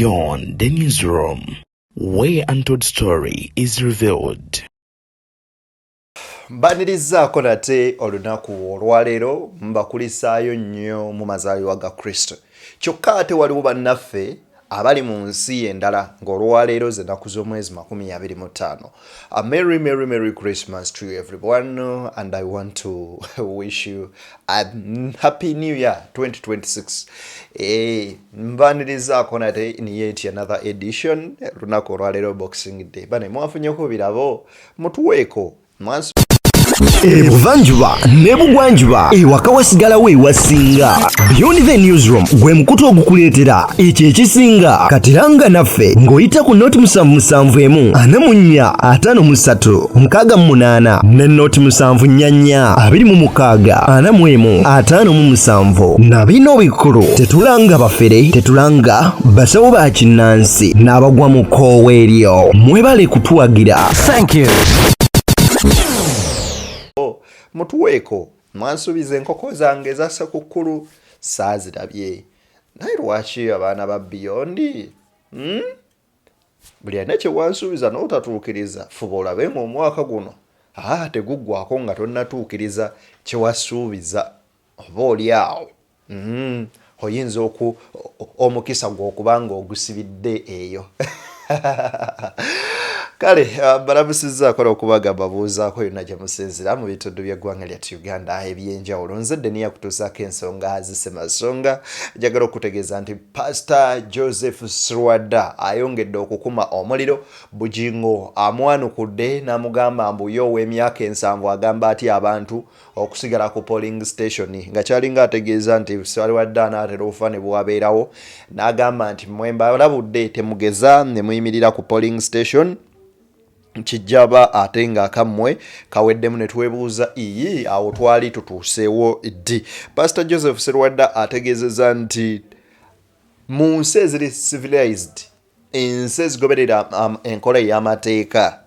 Beyond the newsroom, where untold story is revealed. Mbanirizaako nate olunaku olwaleero mbakulisaayo nnyo mu mazaalibwa ga Kristo. Kyokka ate waliwo bannaffe abali mu nsi endala ng'olwaleero z'ennaku z'omwezi 25. A Merry Christmas to everyone, and I want to wish you a Happy New Year 2026. Mbanirizaako nate in yet another edition lunaku olwaleero Boxing Day. Bane mwafunyeko birabo mutuweeko mwansi Ebuvanjuba nebugwanjuba ewaka wasigalawo ewasinga. Beyond the newsroom gwe mukutu ogukuleetera ekyo ekisinga. Katiranga naffe ng'oyita ku noti 771 44 53 68 ne noti 744 26 41 na bino bikulu tetulanga bafere, tetulanga basawo ba kinnansi n'abagwa mu koowa eryo. Mwebale kutuwagira. Thank you. mutuweeko mwansuubiza enkoko zange eza ssekukkulu saazirabye. Naye lwaki abaana ba Beyond buli alina kye wansuubiza n'otatuukiriza fuba olabe ng'omwaka guno teguggwako nga tonnatuukiriza kye wasuubiza. Oba oli awo oyinza omukisa gw'okubanga ogusibidde eyo. Kale balabusizaako okubagamba babuuzaako yonna gye musinzira mu bitundu by'eggwanga lyattu Uganda ebyenjawulo. Nze Denia kutuusaako ensonga zisemasonga. Njagala okutegeeza nti Pastor Joseph Sserwada ayongedde okukuma omuliro. Bugingo amwanukudde n'amugamba mbu yo ow'emyaka 7 agamba ati abantu okusigala ku polling station nga kyalinga ategeeza nti Sserwada anaatera okufa ne bwabeerawo. N'agamba nti mwembalabudde temugeza ne muyimirira ku polling station kijaba ate nga akammwe kaweddemu ne twebuuza awo twali tutuuseewo ddi. Pastor Joseph Sserwada ategeezezza nti mu nsi eziri civilized, ensi ezigoberera enkola ey'amateeka,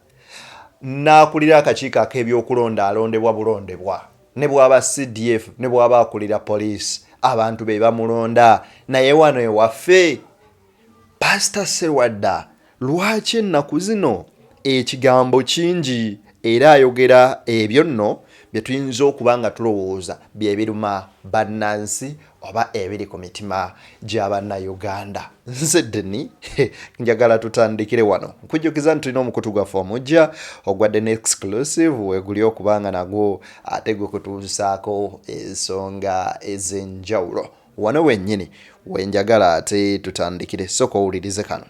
n'akulira akakiiko ak'ebyokulonda alondebwa bulondebwa, ne bw'aba CDF ne bw'aba akulira poliisi abantu be bamulonda. Naye wano ewaffe Pastor Sserwada lwaki ennaku zino ekigambo kingi era ayogera ebyo nno bye tuyinza okuba nga tulowooza bye biruma bannansi oba ebiri ku mitima gy'Abannayuganda. Nze Deni njagala tutandikire wano nkujjukiza nti tulina omukutu gwaffe omujja ogwadde ne exclusive weguli okuba nga nagwo ate gwe kutuusaako ensonga ez'enjawulo. Wano wennyini wenjagala ate tutandikire. Sooka owulirize kano.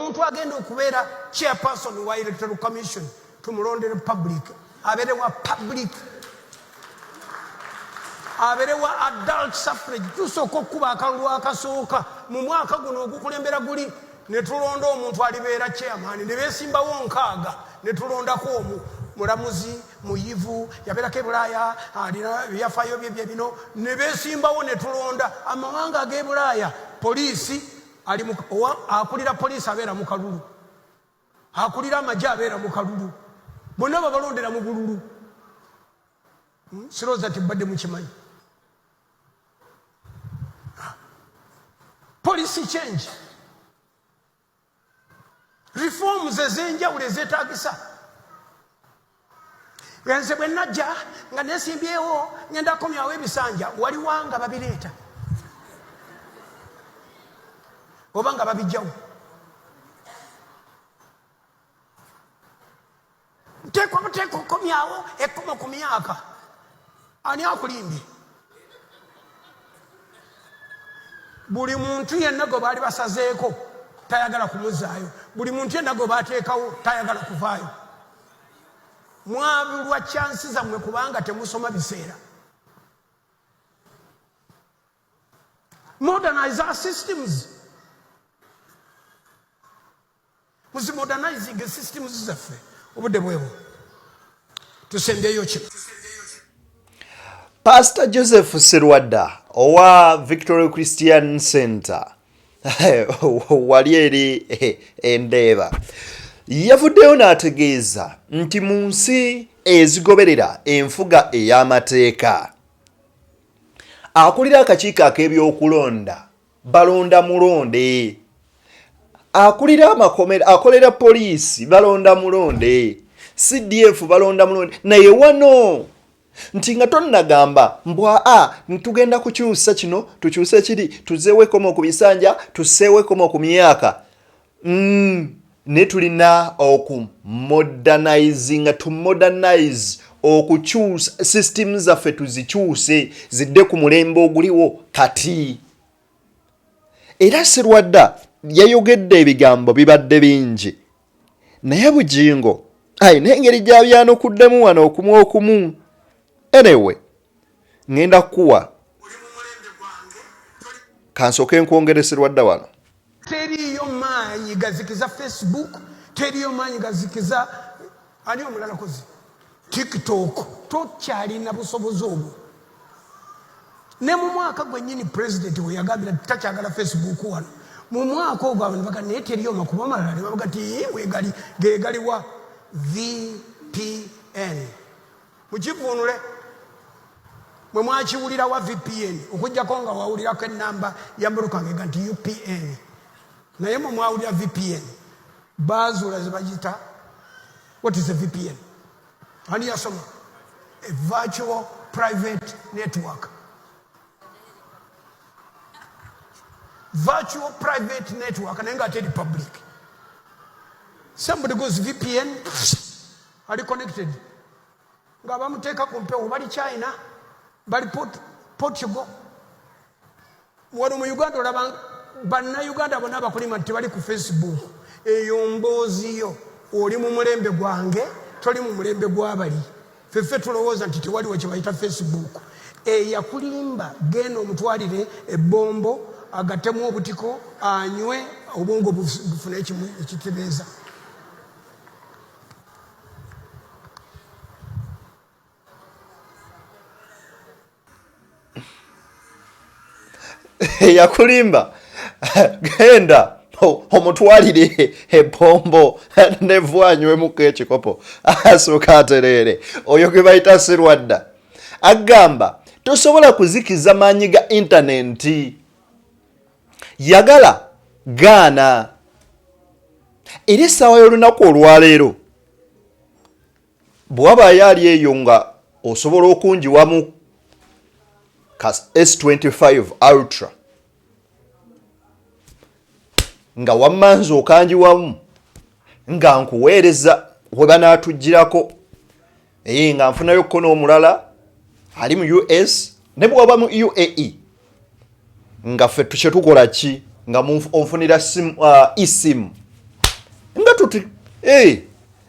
Omuntu agenda okubeera chairperson wa electoral commission tumulondere public, abeere wa public, abeere wa adult suffrage. Tusooka okuba akalulu akasooka mu mwaka guno ogukulembera guli ne tulonda omuntu alibeera chairman, ne beesimbawo 6 ne tulondako mulamuzi muyivu yabeerako Bulaaya alina byafaayo bye bino ne beesimbawo ne tulonda amawanga ag'e Bulaaya. Poliisi akulira poliisi abeera mu kalulu, akulira amagye abeera mu kalulu, bonna babalondera mu bululu. Sirowooza tibadde mukimanyi. Policy change, reforms ez'enjawulo ezeetaagisa. Nze bwe najja nga neesimbyewo ngenda komyawo ebisanja, waliwanga babireeta oba nga babijjawo. Nteekwa buteeka okomyawo ekkomo ku myaka. Ani akulimbye? Buli muntu yenna gwe baali basazeeko tayagala kumuzaayo. Buli muntu yenna gwe baateekawo tayagala kuvaayo. Mwabulwa chansi zammwe kubanga temusoma biseera. Modernize our systems. Modernizing systems zaffe obudde bwebo tusembeyo kino. Pastor Joseph Sserwada owa Victoria Christian Center wali eri Endeeba yavuddeyo n'ategeeza nti mu nsi ezigoberera enfuga ey'amateeka akulira akakiiko ak'ebyokulonda balonda mulonde akulira amakomera akolera poliisi balonda mulonde CDF balonda mulonde naye wano nti nga tonnagamba mbwa ntugenda kukyusa kino tukyuse kiri tuzeewekomo ku bisanja tuseewekomo ku myaka ne tulina modernize okukyusa systems zaffe tuzikyuse zidde ku mulembe oguliwo kati. Era Sserwada yayogedde ebigambo bibadde bingi naye Bugingo n'engeri gy'abyanokuddemu wano okumu. Anyway, ngenda kuwa kansoke nkwongere Sserwada wano. Teriyo maanyi gazikiza Facebook, teriyo maanyi gazikiza ani omulala kozi TikTok, tokyalina busobozi obwo. Ne mu mwaka gwennyini president we yagambira takyagala Facebook wano. Mu mwaka ogwo abantu baga naye teriyo makuba malala ne bavuga ti gegaliwa VPN. Mukivunule mwe mwakiwulira wa VPN okujjako nga wawulirako ennamba ya mulukange ga nti UPN naye mwe mwawulira VPN bazuula ze bagita. What is a VPN? Ani yasoma? A virtual private network. Virtual private network naye nga teri public. Somebody goes VPN are connected nga bamuteeka ku mpewo bali China bali Portugal wano mu Uganda olaba bannayuganda bonna abakulima nti bali ku Facebook. Eyo mbooziyo oli mu mulembe gwange toli mu mulembe gw'abali feffe tulowooza nti tewaliwo kye bayita Facebook. Eyakulimba genda omutwalire ebbombo agattemu obutiko anywe obwongo bufune ekimu ekitereeza. Yakulimba genda omutwalire ebbombo nevwanywemu ekikopo asooka aterere. Oyo gwe bayita Sserwada agamba tosobola kuzikiza maanyi ga intaneti. Yagala gaana. Era essaawa y'olunaku olwaleero bw'abaayo ali eyo nga osobola okunjiwamu S25 Ultra nga wammanzi okanjiwamu nga nkuweereza we banaatujjirako nga nfunayo ko n'omulala ali mu US ne bw'oba mu UAE nga ffe kye tukola ki nga onfunira eSIM nga tuti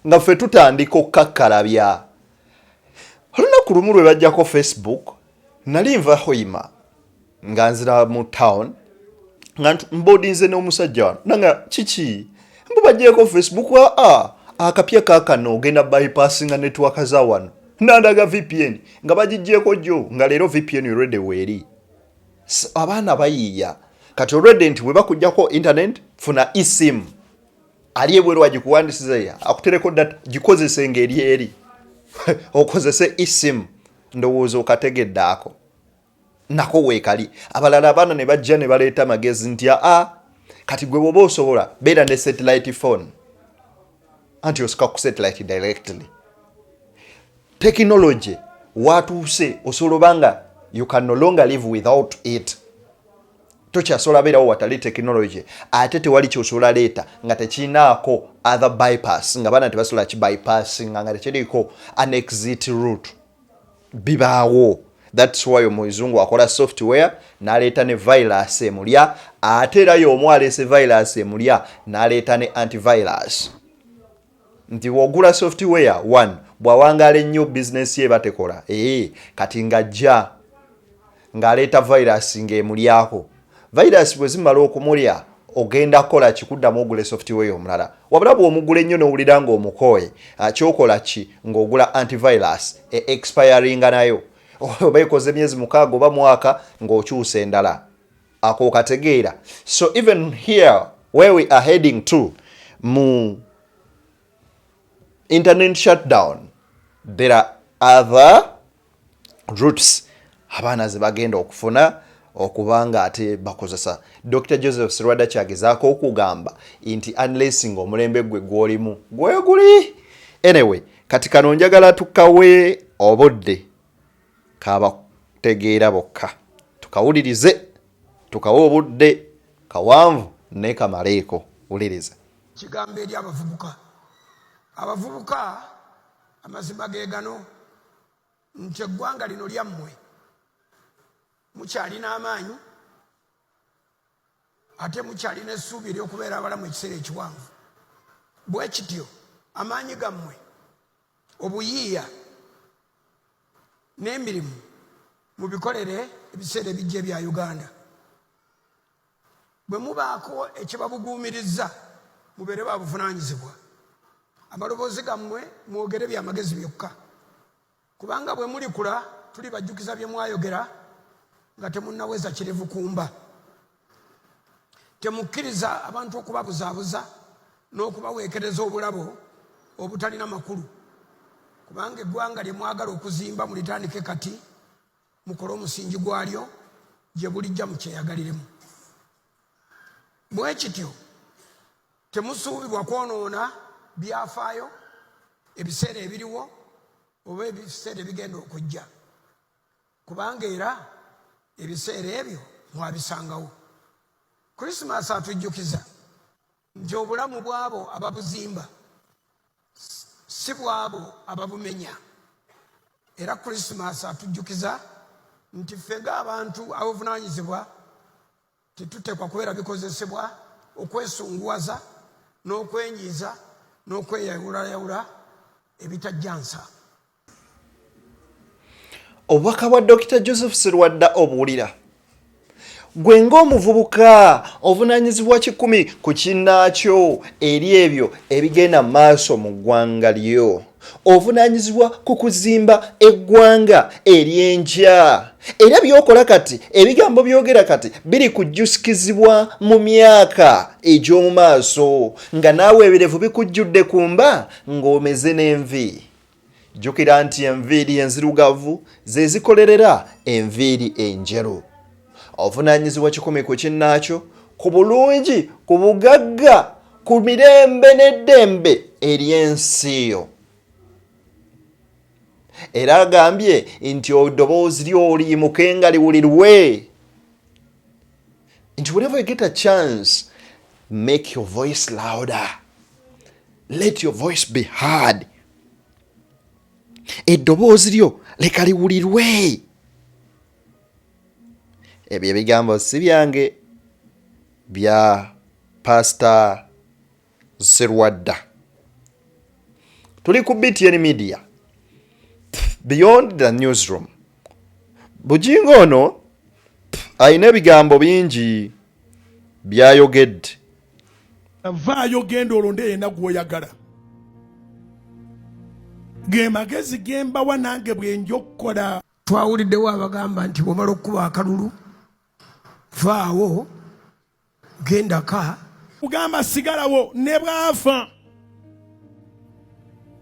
nga ffe tutandika okukakkalabya. Olunaku lumu lwe bajjako Facebook nali nva hoima nga nzira mu town nga mbodinze n'omusajja wano nanga kiki mbu bajjeko Facebook akapya kaakano ogenda bypassinga network za wano nandaga VPN nga bagijjeko jjo nga leero VPN already weeri. Abaana bayiiya kati already nti bwe bakujjako internet funa eSIM ali ebweru agikuwandisiza akutereko data gikozese ngeri eri okozese eSIM ndowooza okategedde ako nako weekali. Abalala abaana ne bajja ne baleeta magezi nti kati gwe bw'oba osobola beera ne satellite phone anti osika ku satellite directly. Technology watuuse osobola obanga you can no longer live without it. Tokyasobola beerawo watali technology ate tewali kyosobola leeta nga tekinaako other bypass nga baana tebasobola ki bypassing nga tekiriko an exit route bibaawo. That's why omuzungu akola software n'aleeta ne virus emulya ate era y'omu aleese virus emulya n'aleeta ne antivirus. Nti wogula software one bw'awangaala ennyo business ye batekola kati ng'ajja ng'aleeta virus ng'emulyako. Virus bwe zimala okumulya ogenda kola kikuddamu ogule software omulala wabula bw'omugula ennyo n'owulira ng'omukooye kyokola ki ng'ogula antivirus expiringa nayo oba ekoze emyezi 6 oba mwaka ng'okyusa endala ako kategeera. So even here where we are heading to mu internet shutdown there are other routes abaana ze bagenda okufuna okubanga ate bakozesa. Dr. Joseph Sserwada kyagezaako okugamba nti unless ng'omulembe gwe gw'olimu gwe guli. Anyway, kati kano njagala tukawe obudde kabategeera bokka, tukawulirize, tukawe obudde kawanvu ne kamaleeko. Wuliriza kigambo eri abavubuka amazima ge gano nti eggwanga lino lyammwe mukyalina amaanyi ate mukyalina essuubi ery'okubeera abalamu ekiseera ekiwanvu. Bwe kityo amaanyi gammwe, obuyiiya n'emirimu mubikolere ebiseera ebijja ebya Uganda. Bwe mubaako ekibabuguumiriza mubeere babuvunaanyizibwa. Amaloboozi gammwe mwogere byamagezi byokka, kubanga bwe mulikula tuli bajjukiza bye mwayogera nga temunnaweza kirevu kumba. Temukkiriza abantu okubabuzaabuza n'okubaweekereza obulabo obutalina makulu, kubanga eggwanga lye mwagala okuzimba mulitandike kati, mukole omusingi gwalyo gye bulijja mukyeyagaliremu. Bwe kityo temusuubibwa kwonoona byafaayo ebiseera ebiriwo oba ebiseera ebigenda okujja, kubanga era ebiseera ebyo mwabisangawo. Krismasi atujjukiza nti obulamu bw'abo ababuzimba si bw'abo ababumenya. Era Krismasi atujjukiza nti ffe ng'abantu abavunaanyizibwa tetuteekwa kubeera bikozesebwa okwesunguwaza n'okwenyiiza n'okweyawulayawula ebitajjansa. Obubaka bwa Dr. Joseph Sserwada obuwulira. Gwe ng'omuvubuka ovunaanyizibwa kikumi ku kinnaakyo eri ebyo ebigenda maaso mu ggwanga lyo. Ovunaanyizibwa ku kuzimba eggwanga ery'enkya. Era by'okola kati, ebigambo byogera kati biri kujjusikizibwa mu myaka egy'omu maaso, nga naawe ebirevu bikujjudde kumba ng'omeze n'envi. Jjukira nti enviiri enzirugavu ze zikolerera enviiri enjeru. Ovunaanyizibwa kikumi ku kinnaakyo, ku bulungi, ku bugagga, ku mirembe n'eddembe ery'ensi yo. Era agambye nti eddoboozi lyo liyimuke nga liwulirwe. Nti whenever you get a chance, make your voice louder. Let your voice be heard. Eddoboozi lyo leka liwulirwe. Ebyo ebigambo si byange, bya Pastor Sserwada. Tuli ku BTN Media. Beyond the newsroom. Bugingo ono ayina ebigambo bingi byayogedde. Vaayo genda olonde yenna gw'oyagala. Ge magezi gembawa nange bwe njokola. Twawuliddewo abagamba nti bw'omala okukuba akalulu vaawo gendaka. Kugamba sigalawo ne bw'afa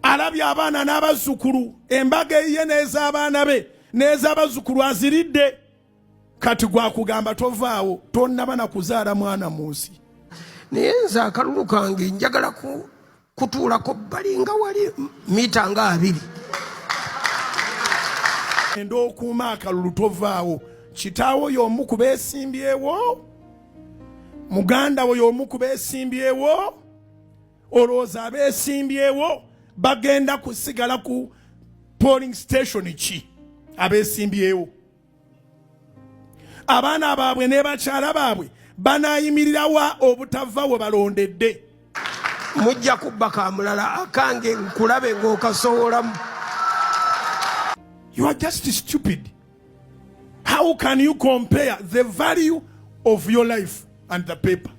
alabye abaana n'abazzukulu, embaga eyiye n'ez'abaana be n'ez'abazzukulu aziridde. Kati gwakugamba tovaawo, tonnaba na kuzaala mwana mu nsi. Naye nze akalulu kange njagala kutuulako bbali nga wali mita nga 2. Enda okuuma akalulu tovaawo. Kitaawo y'omu ku beesimbyewo, muganda we y'omu ku beesimbyewo, olowooza abeesimbyewo bagenda kusigala ku polling station ki abeesimbyewo? Abaana baabwe ne bakyala baabwe banaayimirirawa obutava we balondedde? Mujja kubba kamulala akange nkulabe ng'okasoolamu. You are just stupid. How can you compare the value of your life and the paper?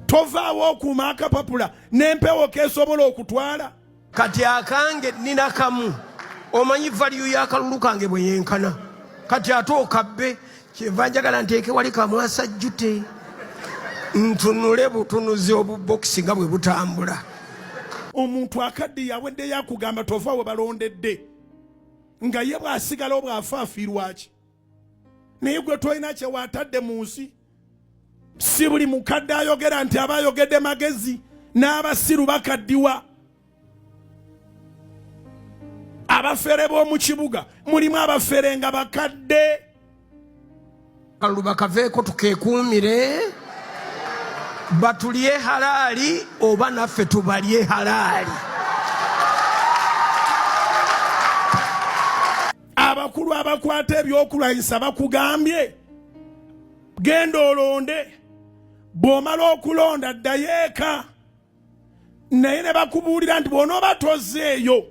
Tovaawo okuuma akapapula n'empewo keesobola okutwala. Kati akange nina kamu, omanyi value y'akalulu kange bwe yenkana. Kati ate okabbe, kyenva njagala nteeke wali kamwasa jjute, ntunule butunuzi obubokisi nga bwe butambula. Omuntu akadde yaweddeyo akugamba tovaawo balondedde, nga ye bw'asigala bw'afa afiirwaki? naye gwe tolina kye waatadde mu nsi. Si buli mukadde ayogera nti aba ayogedde magezi n'abasiru bakaddiwa. Abafere b'omu kibuga mulimu abafere nga bakadde. Kalulu bakaveeko tukeekuumire batulye halaali oba naffe tubalye halaali. Abakulu abakwata ebyokulwanyisa bakugambye genda olonde, bw'omala okulonda ddayo eka. Naye ne bakubuulira nti bw'onooba tozzeeyo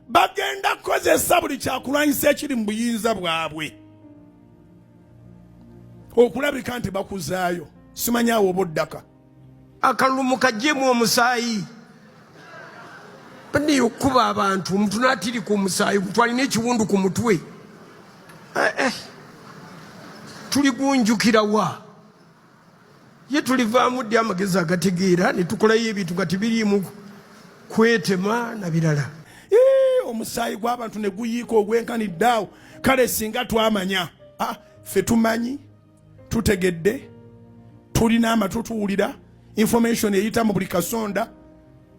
bagenda kukozesa buli kyakulwanyisa ekiri mu buyinza bwabwe okulabika nti bakuzaayo. Simanyi oba oddaka. Akalulu mukaggyemu omusaayi. Bani okuba abantu omuntu n'atiri ku musaayi twalina ekiwundu ku mutwe. Tuli gunjukira wa? Ye tulivaamu ddi amagezi agategeera ne tukolayo ebintu nga tibiriimu kwetema na birala. Omusaayi gw'abantu ne guyiika ogwenkanidde awo. Kale singa twamanya, ffe tumanyi, tutegedde, tulina amatu tuwulira, information eyita mu buli kasonda,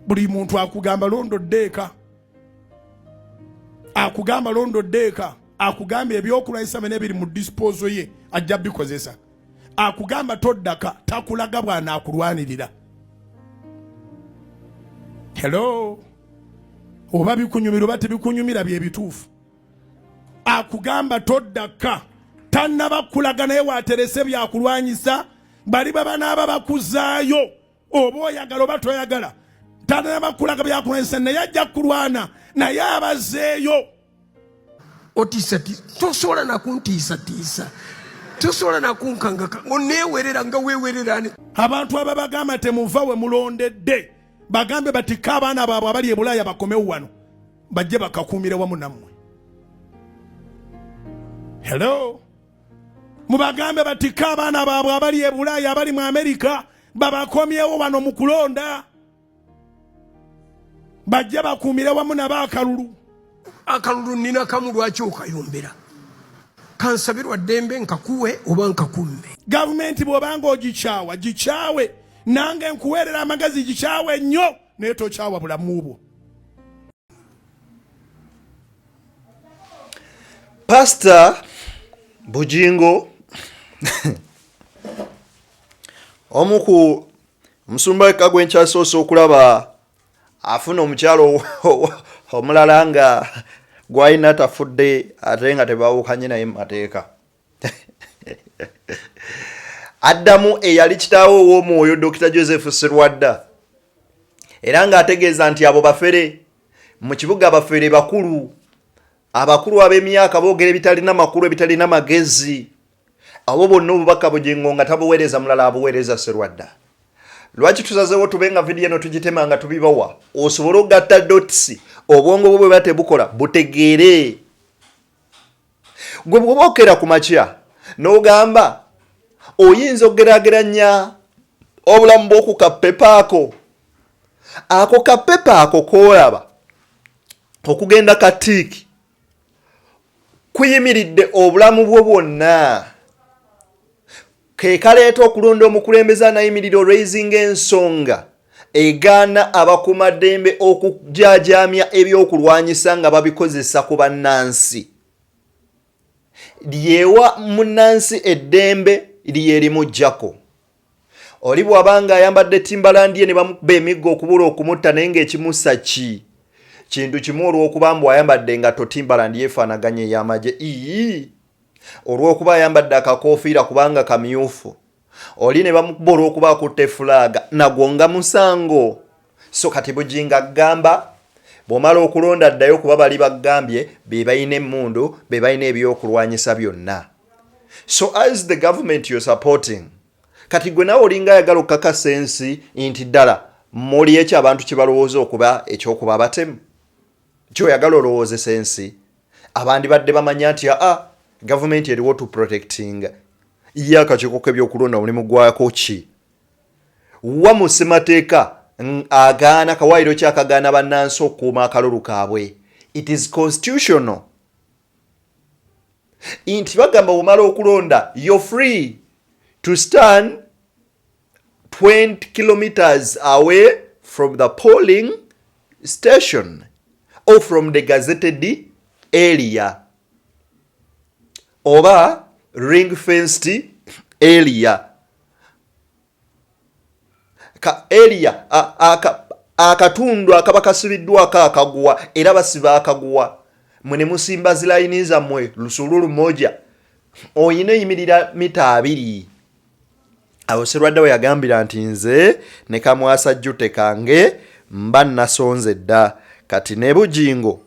buli muntu akugamba londodde eka. Akugamba londodde eka. Akugamba ebyokulwanyisa bene biri mu disposal ye ajja bikozesa. Akugamba toddaka takulaga bwana akulwanirira. Hello. Oba bikunyumira oba tebikunyumira bye bituufu. Akugamba toddaka tannaba kulaga naye waaterese byakulwanyisa bali baba n'aba bakuzaayo oba oyagala oba toyagala. Tannaba kulaga byakulwanyisa naye ajja kulwana naye abazzeeyo. Otiisatiisa tosobola nakuntiisatiisa, tosobola nakunkangaka oneewerera nga weewererani. Abantu ababagamba temuva we mulondedde bagambe batika abaana baabwe abali e Bulaaya bakomewo wano bajje bakakuumire wamu nammwe. Hello. Mubagambe batika abaana baabwe abali e Bulaaya abali mu Amerika babakomyewo wano mu kulonda bajje bakuumire wamu n'ab'akalulu. Akalulu nina kamu lwaki okayombera? Kansabirwa ddembe nkakuwe oba nkakumme. Gavumenti bw'obanga ogikyawa gikyawe, nange nkuweerera amagezi gikyawe nnyo naye tokyawa bulamu bwo. Pr Bugingo omu ku musumba Kagwe nkyasoose okulaba afuna omukyalo omulala nga gwalina tafudde ate nga tebawukanye naye mu mateeka. Addamu eyali kitaawe ow'omwoyo Dr. Joseph Sserwada era ng'ategeeza nti abo bafere mu kibuga bafere bakulu, abakulu ab'emyaka boogera ebitalina makulu ebitalina magezi, abo bonna obubaka Bugingo nga tabuweereza mulala abuweereza Sserwada. Lwaki tusazeewo tube nga vidiyo eno tugitema nga tubibawa osobole okugatta dotisi obwongo bwo bwe batebukola butegeere. Gwe bw'obookera ku makya n'ogamba oyinza okugeraageranya obulamu bw'oku kapepa ako kapepa ako koolaba okugenda katiiki kuyimiridde obulamu bwo bwonna. Ke kaleeta okulonda omukulembeze anayimirira olw'ezinga ensonga egaana abakuumaddembe okujajaamya ebyokulwanyisa nga babikozesa ku bannansi. Lyewa munnansi eddembe lyerimugyako. Oli bw'abanga ayambadde Timbaland ye ne bamukuba emiggo okubula okumutta naye ng'ekimussa kintu kimu olw'okuba mbu ayambadde nga Timbaland yeefaanaganya ey'amagye. Olw'okuba ayambadde akakoofiira kubanga kamyufu. Oli ne bamukuba olw'okuba akutte fulaaga nagwo nga musango. So kati Bugingo agamba bw'omala okulonda ddayo kuba bali bagambye be balina emmundu be balina ebyokulwanyisa byonna. So as the government you're supporting, kati gwe nawe olinga ayagala okukakasa ensi nti ddala muli ekyo abantu kye balowooza okuba ekyokuba abatemu. Kyoyagala olowoozesa ensi. Abandi badde bamanya nti government eriwo to protecting ye akakiiko k'ebyokulonda mulimu gwako ki. Wa mu ssemateeka agaana kawaayiro ki akagaana bannansi okukuuma akalulu kaabwe. It is constitutional. inti bagamba omala okulonda you're free to stand 20 kilometers away from the polling station or from the gazetted area oba ring fenced area area akatundu akaba kasibiddwako akaguwa era basiba akaguwa mwene musimba zilayini zammwe lusululu moja oyina yimirira mita 2 awo Sserwada we yagambira nti nze ne kamwasa jjute kange mba nasonze dda kati ne Bugingo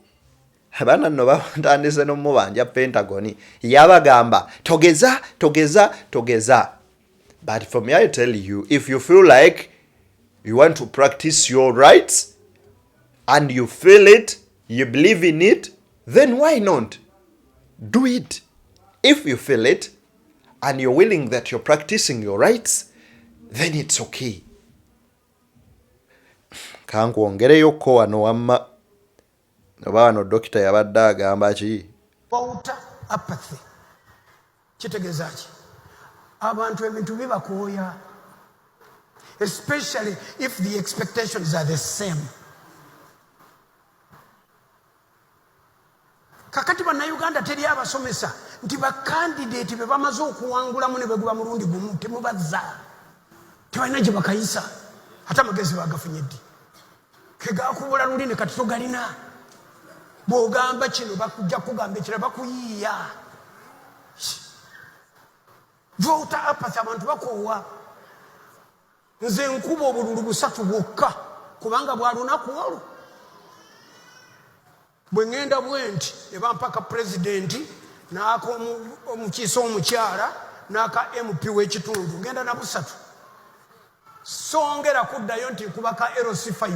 abana nno batandise n'omubanja Pentagon yabagamba togeza but for me I tell you, if you feel like you want to practice your rights and you feel it, you believe in it, then why not do it? If you feel it and you're willing that you're practicing your rights, then it's okay. Kankuongereyo ko wano wamma oba wano dokita yabadde agamba ki Wauta apathy kitegeeza ki abantu ebintu bibakooya, especially if the expectations are the same. Kakati bannayuganda teri abasomesa nti bakandidate be bamaze okuwangulamu ne beguba mulundi gumu temubazza tebalina gye bakayisa ate amagezi bagafunye ddi kegakubula luli ne kati togalina bw'ogamba kino bakujja kugamba ekira bakuyiiya. Voter apathy abantu bakoowa. Nze nkuba obululu 3 bwokka kubanga bwa lunaku olwo bwe ngenda bwenti ne bampaka pulezidenti n'aka omukiisa omukyala n'aka MP w'ekitundu ngenda na 3 songera kuddayo nti nkubaka LC5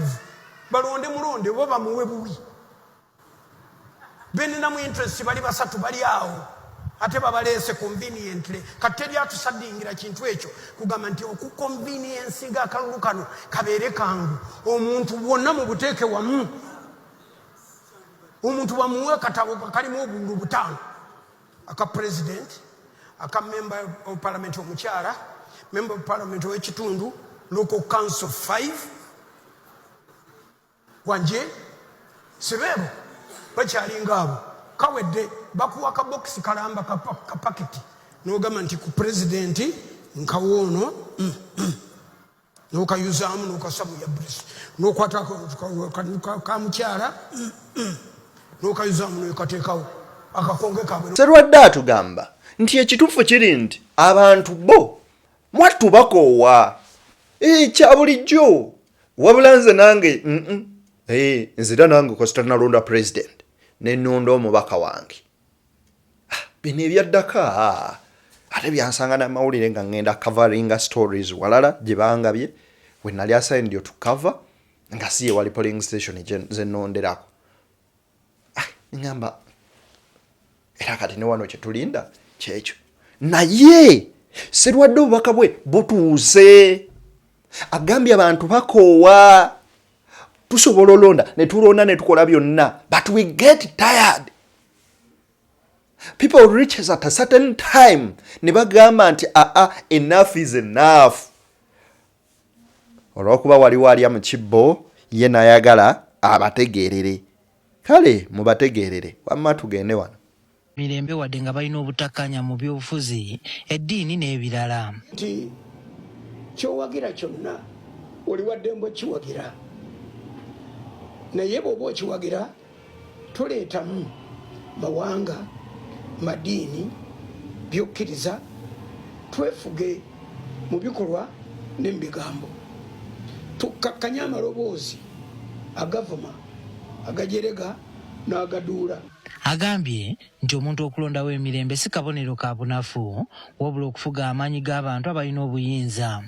balonde mulonde bo bamuwe buwi benina mu interest bali 3 bali awo ate babaleese conveniently kateri atusadingira kintu ekyo kugamba nti okuconvenience nga akalulu kano kabeere kangu omuntu wonna mu buteeke wamu omuntu bamuwe katabo kalimu obululu 5 aka president aka member of parliament omukyala member of parliament w'ekitundu local council 5 wanje sebebo bakyalinga abo kawedde bakuwa ka box kalamba ka paketi n'ogamba nti ku presidenti nkawoono n'okayuzaamu n'okasamu ya brisi n'okwata ka mukyala n'okayuzaamu n'okateekawo akakonge kabwe. Sserwada atugamba nti ekituufu kiri nti abantu bo mwattu bakoowa kya bulijjo wabula nze nange nzira nange kositanalonda president nenonda omubaka wange bino ebyaddaka ate byansanga n'amawulire nga ngenda coveringa stories walala gye bangabye we nali assigned to cover nga siye wali polling station ze nonderako ngamba era kati ne wano kyetulinda kyekyo naye Sserwada obubaka bwe butuuse agambye abantu bakoowa tusobola olonda ne tulonda ne tukola byonna but we get tired. People reaches at a certain time ne bagamba nti enough is enough. Olwokuba waliwo alya mu kibbo ye nayagala abategeerere kale mubategeerere wamma tugende wano mirembe wadde nga balina obutakkaanya mu byobufuzi eddiini n'ebirala nti kyowagira kyonna oli waddembo kiwagira naye bw'oba okiwagira tuleetamu mawanga madiini byokkiriza twefuge mu bikolwa n'ebigambo tukkakkanye amaloboozi agavuma agajerega n'agaduula. agambye nti omuntu okulondawo emirembe si kabonero ka bunafu wabula okufuga amaanyi g'abantu abalina obuyinza.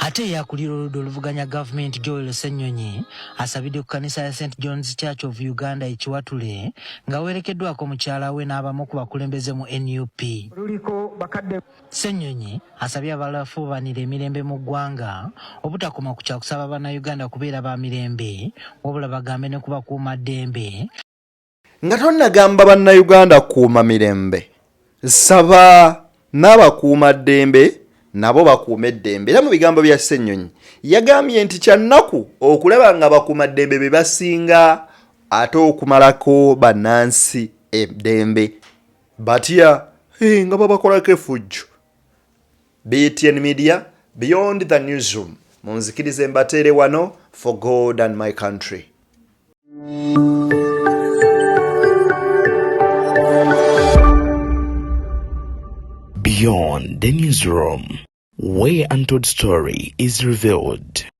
ate yakulira oludda oluvuganya gavumenti Joel Ssenyonyi asabidde ku kkanisa ya St John's Church of Uganda ekiwatule nga werekeddwako mukyala we n'abamu ku bakulembeze mu NUP. Ssenyonyi asabye abalafuubanira emirembe mu ggwanga obutakoma ku kyakusaba bannayuganda kubeera ba mirembe wabula bagambe ne kubakuuma ddembe. nga tonnagamba bannayuganda kuuma mirembe, saba n'abakuuma ddembe nabo bakuuma eddembe. Era mu bigambo bya Ssenyonyi yagambye nti kya nnaku okulaba nga bakuuma ddembe be basinga ate okumalako bannansi eddembe batya nga babakolako effujjo. BTN Media, Beyond the Newsroom. Munzikirize mbateere wano for God and my country. Beyond the Newsroom, where untold story is revealed.